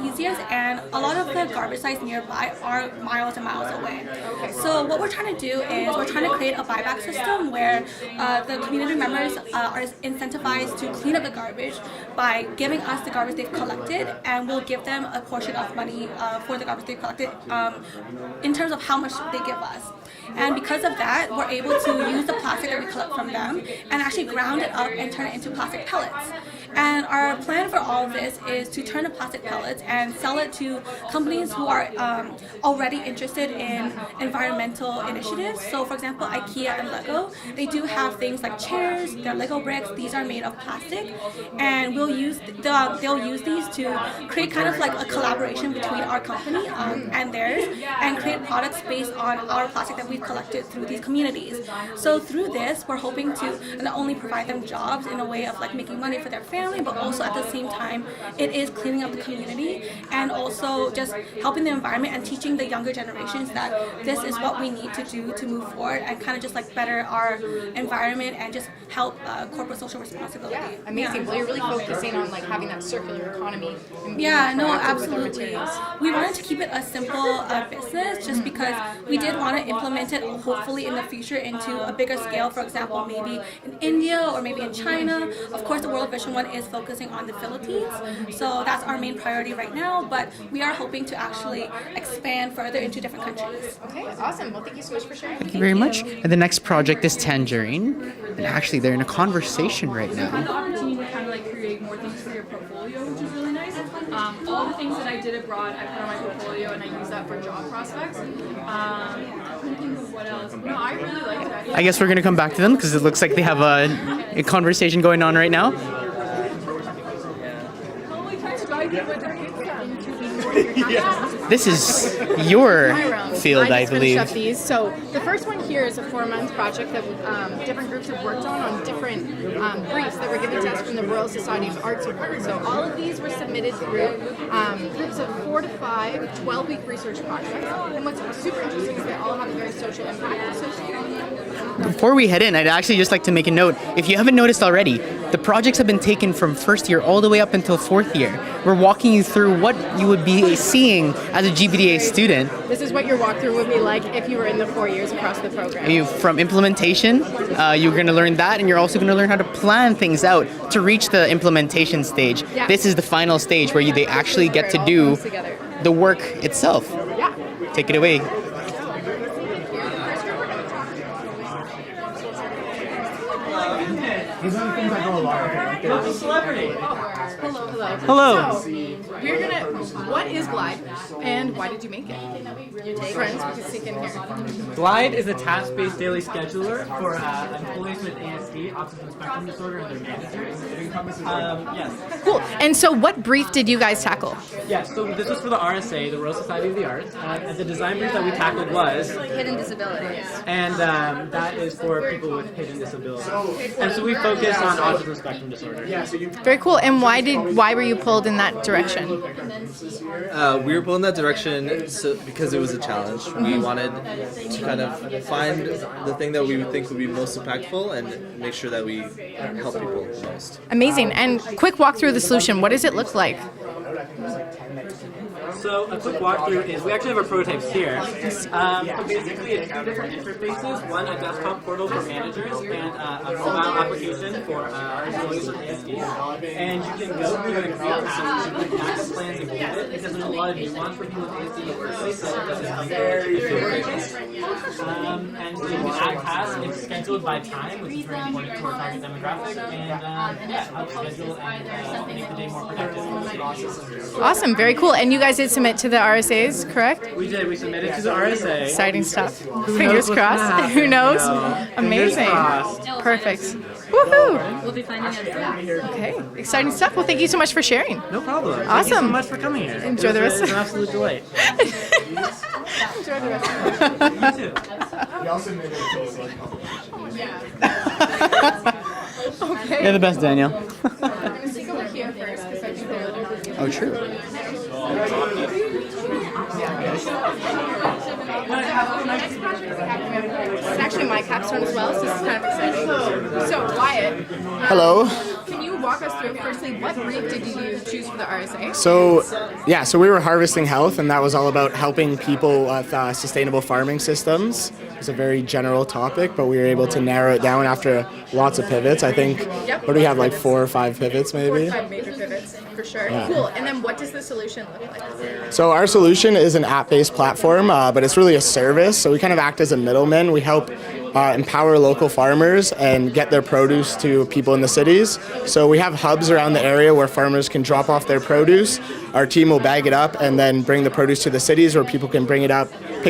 easiest, and a lot of the garbage sites nearby are miles and miles away. So what we're trying to do is we're trying to create a buyback system where the community members are incentivized to clean up the garbage by giving us the garbage they've collected, and we'll give them a portion of money for the garbage they've collected in terms of how much they give us. And because of that, we're able to use the plastic that we collect from them and actually ground it up and turn it into plastic pellets. And our plan for all of this is to turn the plastic pellets and sell it to companies who are already interested in environmental initiatives. So for example, IKEA and Lego, they do have things like chairs, their Lego bricks, these are made of plastic, and they'll use these to create kind of like a collaboration between our company and theirs, and create products based on our plastic that we've collected through these communities. So through this, we're hoping to not only provide them jobs in a way of like making money for their family, but also at the same time, it is cleaning up the community and also just helping the environment and teaching the younger generations that this is what we need to do to move forward and kind of just like better our environment and just help corporate social responsibility. Yeah, amazing. Well, you're really focusing on like having that circular economy. And being Yeah, no, proactive with our absolutely. materials. We wanted to keep it a simple business just because we did want to implement it hopefully in the future into a bigger scale, for example, maybe in India or maybe in China. Of course, the World Vision one is focusing on the Philippines. So that's our main priority right now, but we are hoping to actually expand further into different countries. Okay, awesome. Well, thank you so much for sharing. Thank you very much. And the next project is Tangerine. And actually, they're in a conversation right now. Had the opportunity to kind of like create more things for your portfolio, which is really nice. All the things that I did abroad, I put on my portfolio and I use that for job prospects. I couldn't think of what else. No, I really like that. I guess we're going to come back to them because it looks like they have a conversation going on right now. This is your field, I believe. Finished up these. So the first one here is a 4-month project that different groups have worked on different briefs that were given to us from the Royal Society of Arts Awards. So all of these were submitted through groups of 4 to 5 12-week research projects. And what's super interesting is they all have a very social impact associated with them. Before we head in, I'd actually just like to make a note. If you haven't noticed already, the projects have been taken from first year all the way up until 4th year. We're walking you through what you would be seeing as a GBDA student. This is what your walkthrough would be like if you were in the 4 years across the program. From implementation, you're going to learn that, and you're also going to learn how to plan things out to reach the implementation stage. Yeah. This is the final stage where they actually get to do the work itself. Yeah. Take it away. These are the things that go along with it. Local celebrity. Hello. Hello. So, we're gonna. What is Glide, and why did you make it? Friends, we can sneak in here. Glide is a task-based daily scheduler for employees with ASD, autism spectrum disorder, and their managers. Yes. Cool. And so, what brief did you guys tackle? Yes. So this was for the RSA, the Royal Society of the Arts, and the design brief that we tackled was hidden disabilities. And that is for people with hidden disabilities. And so we focus on autism spectrum disorder. Very cool. And why were you pulled in that direction? We were pulled in that direction because it was a challenge. We wanted to kind of find the thing that we would think would be most impactful and make sure that we help people most. Amazing. And quick walk through the solution. What does it look like? So a quick walkthrough is we actually have our prototypes here. So basically it's 2 different interfaces, one a desktop portal for managers and a mobile application for employees with ASD. And you can go through and create tasks, you can action plans and give it because there's a lot of nuance for people with ASD in the first place, so it doesn't come very and so you can add tasks, it's scheduled by time, which is very important to our target demographic, and help schedule and make the day more productive. Awesome. Very cool. And you guys did submit to the RSAs, correct? We did. We submitted to the RSA. Exciting stuff. Fingers crossed. Who knows? Amazing. Perfect. Woohoo! We'll be finding out. Okay. Exciting stuff. Well, thank you so much for sharing. No problem. Awesome. Thank you so much for coming here. Enjoy the rest. It was an absolute delight. Enjoy the rest. You too. We also made it Okay. You're the best, Daniel. I'm going to take over here first because I think they're a little bit. Oh, true. It's actually my capstone as well, so this is kind of exciting. So, Wyatt. Hello. Can you walk us through, firstly, what brief did you choose for the RSA? So we were harvesting health, and that was all about helping people with sustainable farming systems. It's a very general topic, but we were able to narrow it down after lots of pivots. I think, what do we have, like 4 or 5 pivots maybe? 4 or 5 major pivots, for sure. Yeah. Cool. And then what does the solution look like? So our solution is an app-based platform, but it's really a service. So we kind of act as a middleman. We help empower local farmers and get their produce to people in the cities. So we have hubs around the area where farmers can drop off their produce. Our team will bag it up and then bring the produce to the cities where people can pick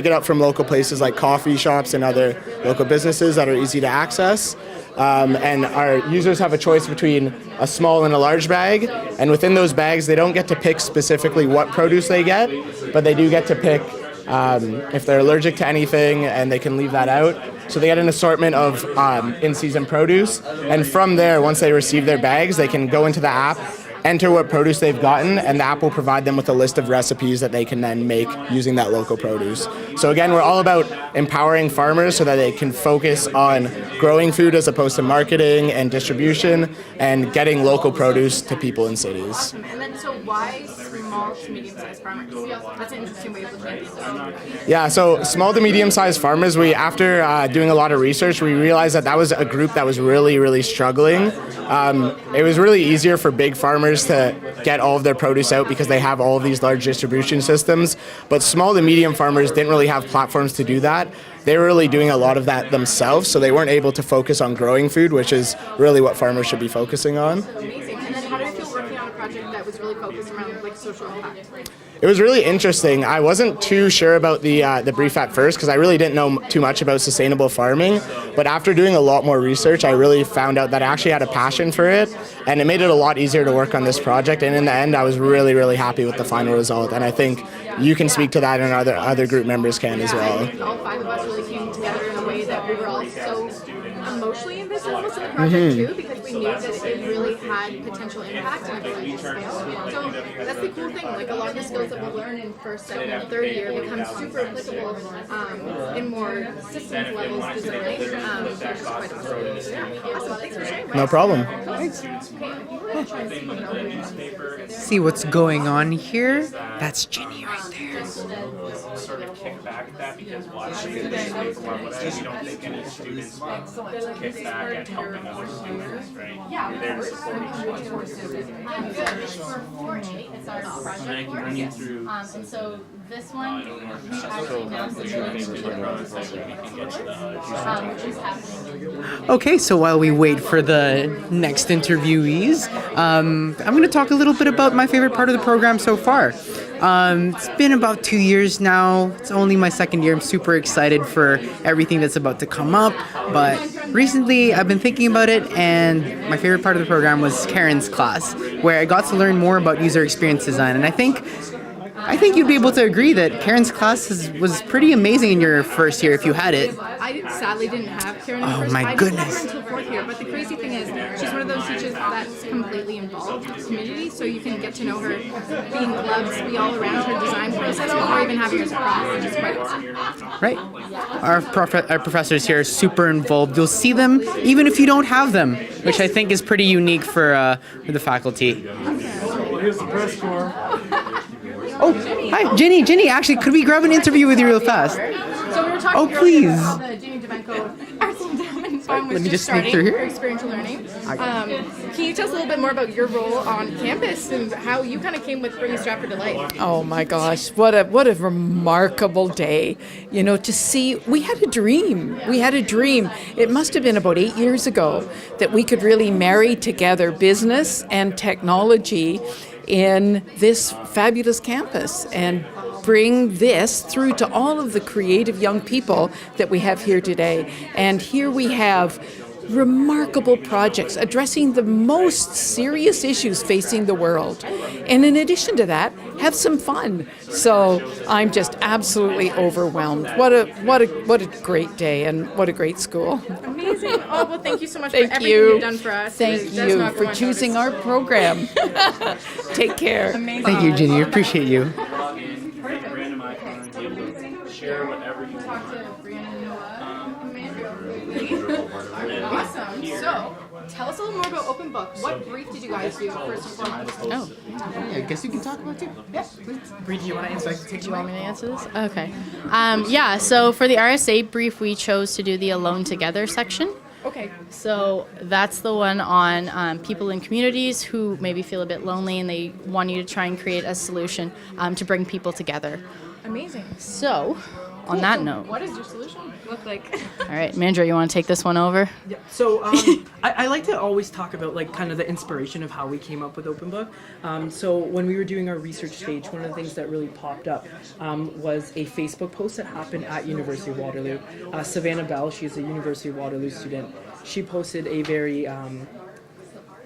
it up from local places like coffee shops and other local businesses that are easy to access. And our users have a choice between a small and a large bag, and within those bags they don't get to pick specifically what produce they get, but they do get to pick if they're allergic to anything, and they can leave that out. So they get an assortment of in-season produce, and from there, once they receive their bags, they can go into the app, enter what produce they've gotten, and the app will provide them with a list of recipes that they can then make using that local produce. So again, we're all about empowering farmers so that they can focus on growing food as opposed to marketing and distribution and getting local produce to people in cities. Awesome. And then so why small to medium-sized farmers? That's an interesting way of looking at this. Yeah, so small to medium-sized farmers, after doing a lot of research, we realized that was a group that was really, really struggling. It was really easier for big farmers to get all of their produce out because they have all of these large distribution systems, but small to medium farmers didn't really have platforms to do that. They were really doing a lot of that themselves, so they weren't able to focus on growing food, which is really what farmers should be focusing on. Amazing. And then how do you feel working on a project that was really focused around like social impact? It was really interesting. I wasn't too sure about the brief at first because I really didn't know too much about sustainable farming, but after doing a lot more research, I really found out that I actually had a passion for it, and it made it a lot easier to work on this project, and in the end, I was really, really happy with the final result, and I think you can speak to that and other group members can as well. I think all 5 of us really came together in a way that we were all so emotionally invested almost in the project too, because we knew that it really had potential impact and ability to scale. So that's the cool thing, like a lot of the skills that we learn in first, second, and third year become super applicable in more systems levels design, which is quite awesome. So, yeah, awesome. Thanks for sharing. No problem. See what's going on here? That's Ginny right there. Sort of kick back at that because Waterloo is overwhelmed with it. We don't think any students will kick back at helping other students, right? We're there to support each other. And so this one, we actually announced the link to the process that we can get to which is happening. Okay, so while we wait for the next interviewees, I'm going to talk a little bit about my favorite part of the program so far. It's been about 2 years now. It's only my second year. I'm super excited for everything that's about to come up. But recently, I've been thinking about it, and my favorite part of the program was Karen's class, where I got to learn more about user experience design. And I think you'd be able to agree that Karen's class was pretty amazing in your first year if you had it. I sadly didn't have Karen in Oh first. my I goodness. didn't have her until 4th year, but the crazy thing is she's one of those teachers that's completely involved in the community, so you can get to know her, be in clubs, be all around her design process before even having her as a prof, which is quite awesome. Right. Our professors here are super involved. You'll see them even if you don't have them, which I think is pretty unique for the faculty. Here's the press corps. Oh, hi, Jenny. Actually, could we grab an interview with you real fast? So we were talking please. earlier about the Jamie DeMenko Arts and Development Fund was Let me just sneak starting through here. for experiential learning. Can you tell us a little bit more about your role on campus and how you kind of came with bringing Stratford to life? Oh my gosh, what a remarkable day. You know, to see, we had a dream. It must have been about 8 years ago that we could really marry together business and technology in this fabulous campus and bring this through to all of the creative young people that we have here today. And here we have remarkable projects addressing the most serious issues facing the world. And in addition to that, have some fun. So I'm just absolutely overwhelmed. What a great day and what a great school. Amazing. Oh, well, thank you so much Thank for everything you. you've done for us. Thank It does you not go for unnoticed. choosing our program. Take care. Thank you, Ginny. Appreciate you. Share whatever you want. Awesome. So, tell us a little more about Open Book. What brief did you guys do first and foremost? Oh, I guess you can talk about it too. Yes, please. Bree, do you want to answer? Do you want me to answer this? Okay. Yeah, so for the RSA brief, we chose to do the Alone Together section. Okay. So that's the one on people in communities who maybe feel a bit lonely and they want you to try and create a solution to bring people together. Amazing. So, on that note. What does your solution look like? All right, Mandra, you want to take this one over? Yeah. So I like to always talk about like kind of the inspiration of how we came up with Open Book. So when we were doing our research stage, one of the things that really popped up was a Facebook post that happened at University of Waterloo. Savannah Bell, she's a University of Waterloo student. She posted a very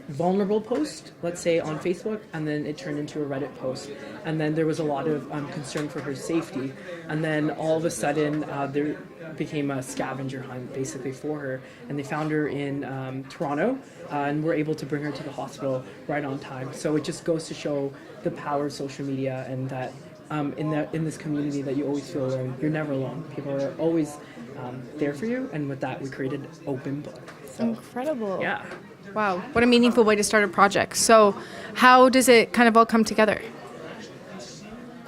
vulnerable post, let's say, on Facebook, and then it turned into a Reddit post. And then there was a lot of concern for her safety. And then all of a sudden, there became a scavenger hunt, basically, for her. And they found her in Toronto, and were able to bring her to the hospital right on time. So it just goes to show the power of social media, and that in this community that you always feel alone. You're never alone. People are always there for you. And with that, we created Open Book. So, incredible. Yeah. Wow, what a meaningful way to start a project. So how does it kind of all come together?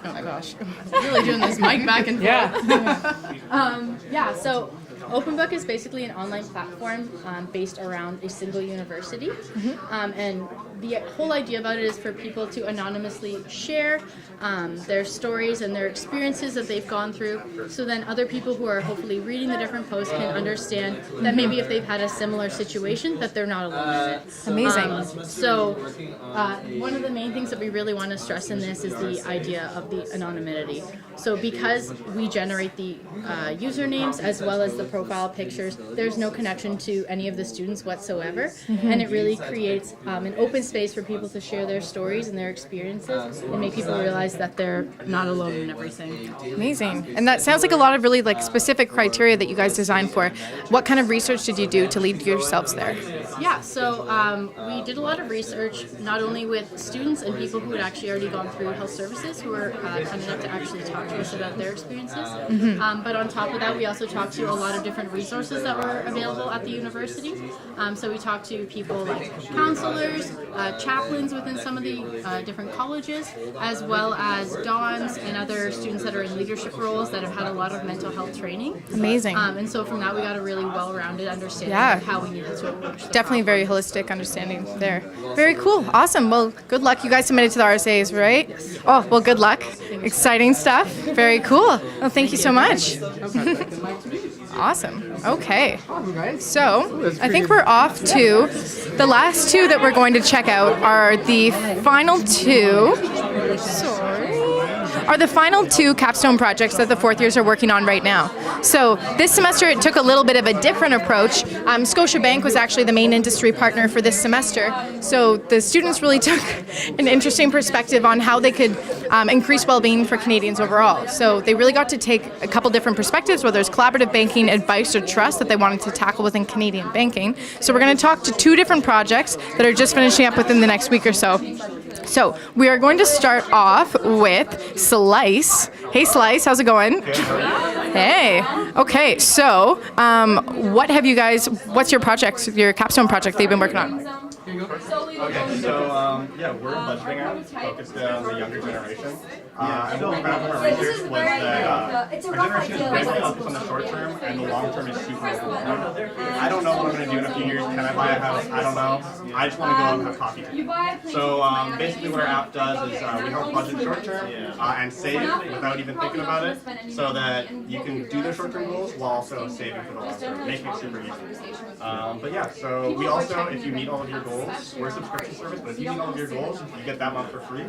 Oh my gosh. Really doing this mic back and forth. Yeah. So OpenBook is basically an online platform based around a single university. And the whole idea about it is for people to anonymously share their stories and their experiences that they've gone through, so then other people who are hopefully reading the different posts can understand that maybe if they've had a similar situation, that they're not alone in it. Amazing. So one of the main things that we really want to stress in this is the idea of the anonymity. So because we generate the usernames as well as the profile pictures, there's no connection to any of the students whatsoever, and it really creates an open space for people to share their stories and their experiences and make people realize that they're not alone in everything. Amazing. And that sounds like a lot of really like specific criteria that you guys designed for. What kind of research did you do to lead yourselves there? Yeah, so we did a lot of research, not only with students and people who had actually already gone through health services who were kind enough to actually talk to us about their experiences, but on top of that, we also talked to a lot of different resources that were available at the university. So we talked to people like counselors, chaplains within some of the different colleges, as well as dons and other students that are in leadership roles that have had a lot of mental health training. Amazing. And so from that, we got a really well-rounded understanding Yeah. of how we needed to approach the Definitely a very holistic understanding there. Very cool. Awesome. Well, good luck. You guys submitted to the RSAs, right? Yes. Oh, well, good luck. Exciting stuff. Very cool. Well, thank you so much. Awesome. Okay. So I think we're off to the last two that we're going to check out are the final two. Are the final two capstone projects that the fourth years are working on right now. So this semester it took a little bit of a different approach. Scotiabank was actually the main industry partner for this semester. So the students really took an interesting perspective on how they could increase well-being for Canadians overall. So they really got to take a couple different perspectives, whether it's collaborative banking, advice, or trust that they wanted to tackle within Canadian banking. So we're going to talk to two different projects that are just finishing up within the next week or so. So we are going to start off with Slice. Hey Slice, how's it going? Hey. Okay, so what's your project, your capstone project that you've been working on? Okay, so we're a budgeting app focused on the younger generation. And what we found from our research was that our generation is great focused on the short term, and the long term is super overwhelming. I don't know what I'm going to do in a few years. Can I buy a house? I don't know. I just want to go out and have coffee today. So basically what our app does is we help budget short term and save without even thinking about it, so that you can do their short term goals while also saving for the long term, making it super easy. But yeah, so we also, if you meet all of your goals, we're a subscription service, but if you meet all of your goals, you get that month for free,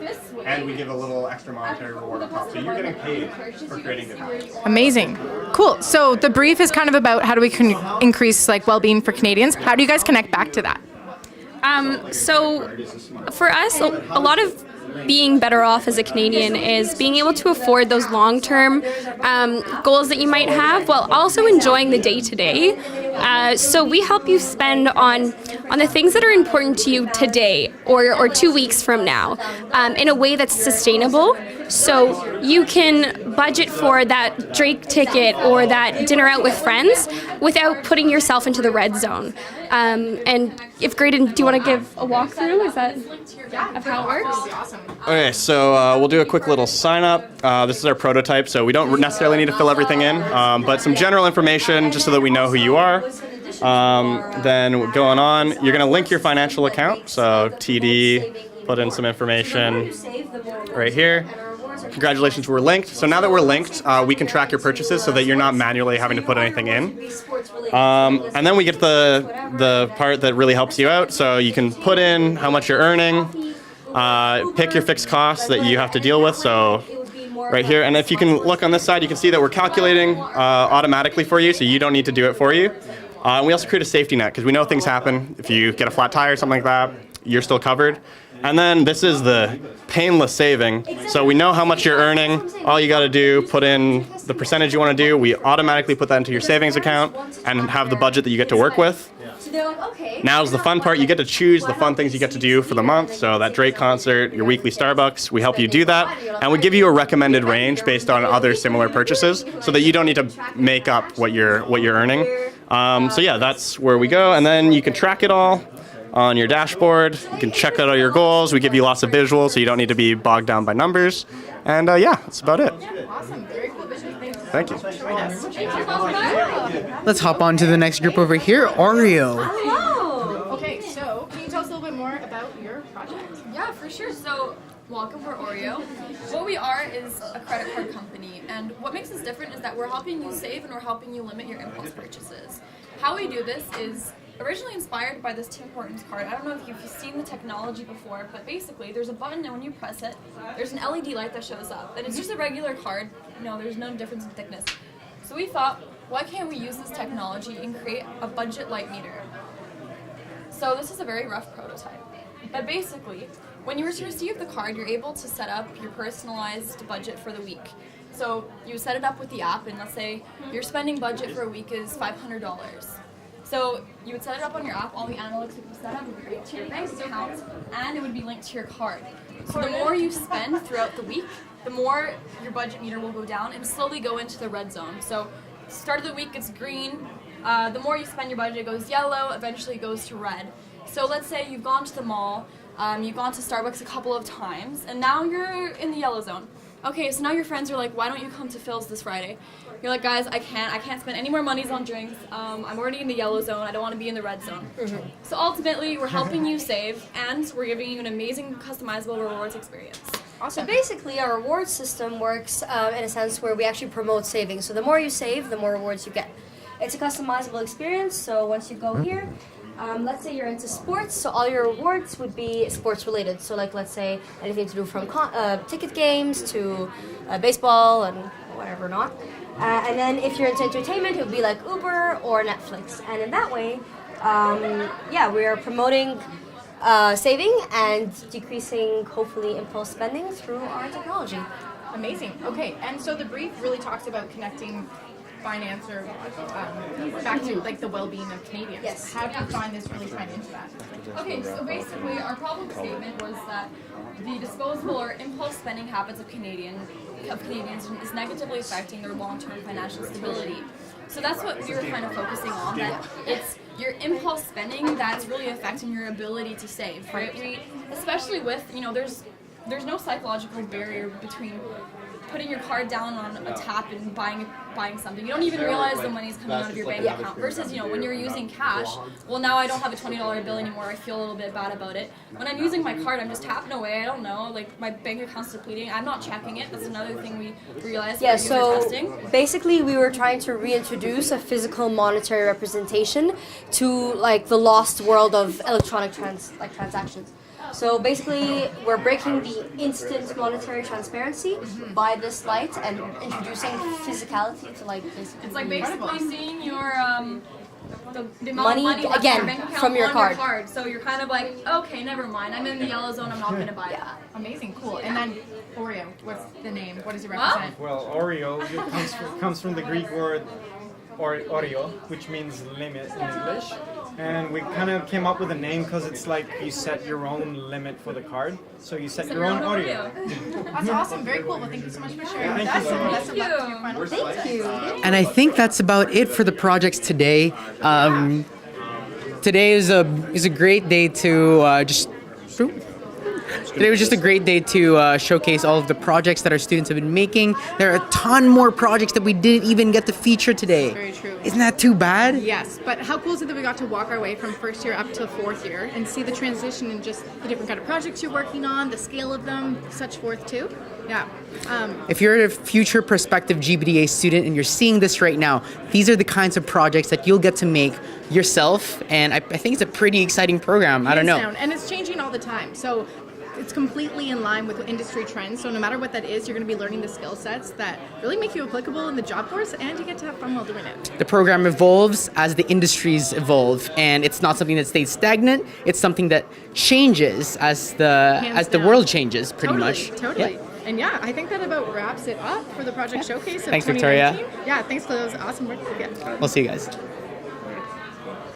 and we give a little extra monetary reward on top. So you're getting paid for creating good habits. Amazing. Cool. So the brief is kind of about how do we increase like well-being for Canadians. How do you guys connect back to that? So for us, a lot of being better off as a Canadian is being able to afford those long-term goals that you might have while also enjoying the day-to-day. So we help you spend on the things that are important to you today or 2 weeks from now in a way that's sustainable. So you can budget for that Drake ticket or that dinner out with friends without putting yourself into the red zone. And if Graydon, do you want to give a walkthrough? Is that of how it works? Okay, so we'll do a quick little sign up. This is our prototype, so we don't necessarily need to fill everything in, but some general information just so that we know who you are. Then going on, you're going to link your financial account, so TD, put in some information right here. Congratulations, we're linked. So now that we're linked, we can track your purchases so that you're not manually having to put anything in. And then we get the part that really helps you out. So you can put in how much you're earning, pick your fixed costs that you have to deal with. So right here, and if you can look on this side, you can see that we're calculating automatically for you, so you don't need to do it for you. And we also create a safety net because we know things happen. If you get a flat tire or something like that, you're still covered. And then this is the painless saving. So we know how much you're earning. All you got to do, put in the percentage you want to do. We automatically put that into your savings account and have the budget that you get to work with. Now's the fun part. You get to choose the fun things you get to do for the month. So that Drake concert, your weekly Starbucks, we help you do that. And we give you a recommended range based on other similar purchases so that you don't need to make up what you're earning. So yeah, that's where we go. And then you can track it all. on your dashboard. You can check out all your goals. We give you lots of visuals, so you don't need to be bogged down by numbers. And yeah, that's about it. Awesome. Very cool vision. Thank you. Let's hop on to the next group over here, Oreo. Hello. Okay, so can you tell us a little bit more about your project? Yeah, for sure. So, welcome for Oreo. What we are is a credit card company, and what makes us different is that we're helping you save and we're helping you limit your impulse purchases. How we do this is originally inspired by this Tim Hortons card. I don't know if you've seen the technology before, but basically there's a button, and when you press it, there's an LED light that shows up, and it's just a regular card. There's no difference in thickness. So we thought, why can't we use this technology and create a budget light meter? So this is a very rough prototype, but basically, when you receive the card, you're able to set up your personalized budget for the week. So you set it up with the app, and let's say your spending budget for a week is $500. So you would set it up on your app, all the analytics would be set up, it would be linked to your bank account, and it would be linked to your card. So the more you spend throughout the week, the more your budget meter will go down and slowly go into the red zone. So start of the week it's green, the more you spend your budget it goes yellow, eventually it goes to red. So let's say you've gone to the mall, you've gone to Starbucks a couple of times, and now you're in the yellow zone. Okay, so now your friends are like, why don't you come to Phil's this Friday? You're like, guys, I can't spend any more monies on drinks. I'm already in the yellow zone. I don't want to be in the red zone. So ultimately, we're helping you save, and we're giving you an amazing, customizable rewards experience. So basically, our reward system works in a sense where we actually promote saving. So the more you save, the more rewards you get. It's a customizable experience. So once you go here, let's say you're into sports, so all your rewards would be sports related. So like, let's say anything to do from ticket games to baseball and whatever not. And then if you're into entertainment, it would be like Uber or Netflix. And in that way, we are promoting saving and decreasing, hopefully, impulse spending through our technology. Amazing. Okay, and so the brief really talks about connecting finance or back to like the well-being of Canadians. Yes. How do you find this really tied into that? Okay, so basically our problem statement was that the disposable or impulse spending habits of Canadians is negatively affecting their long-term financial stability. So that's what we were kind of focusing on, that it's your impulse spending that's really affecting your ability to save, right? Especially with, there's no psychological barrier between putting your card down on a tap and buying something. You don't even realize the money's coming out of your bank account. Versus, when you're using cash, well, now I don't have a $20 bill anymore. I feel a little bit bad about it. When I'm using my card, I'm just tapping away. I don't know. Like, my bank account's depleting. I'm not checking it. That's another thing we realized. Yeah, so basically we were trying to reintroduce a physical monetary representation to like the lost world of electronic transactions. So basically, we're breaking the instant monetary transparency by this light and introducing physicality to like basically. It's like basically seeing your the amount money, of money left again in your bank account from your on card. So you're kind of like, okay, never mind. I'm in the yellow zone. I'm not going to buy that. Amazing, cool. And then Oreo, what's the name? What does it represent? Well, Oreo comes from the Greek word Oreo, which means limit in English. And we kind of came up with a name because it's like you set your own limit for the card. So you set your own Oreo. That's awesome. Very cool. Well, thank you so much for sharing. Thank you so much. Best of luck to your final. Thank you. And I think that's about it for the projects today. Today is a great day to Today was just a great day to showcase all of the projects that our students have been making. There are a ton more projects that we didn't even get to feature today. Very true. Isn't that too bad? Yes, but how cool is it that we got to walk our way from first year up to fourth year and see the transition and just the different kind of projects you're working on, the scale of them, such forth too? Yeah. If you're a future prospective GBDA student and you're seeing this right now, these are the kinds of projects that you'll get to make yourself, and I think it's a pretty exciting program. I don't know. And it's changing all the time. So it's completely in line with industry trends. So no matter what that is, you're going to be learning the skill sets that really make you applicable in the job force, and you get to have fun while doing it. The program evolves as the industries evolve, and it's not something that stays stagnant. It's something that changes as the world changes, pretty much. Totally. Yeah. And yeah, I think that about wraps it up for the project showcase of Thanks, 2019. Victoria. Yeah, thanks for those awesome work. Yeah. We'll see you guys.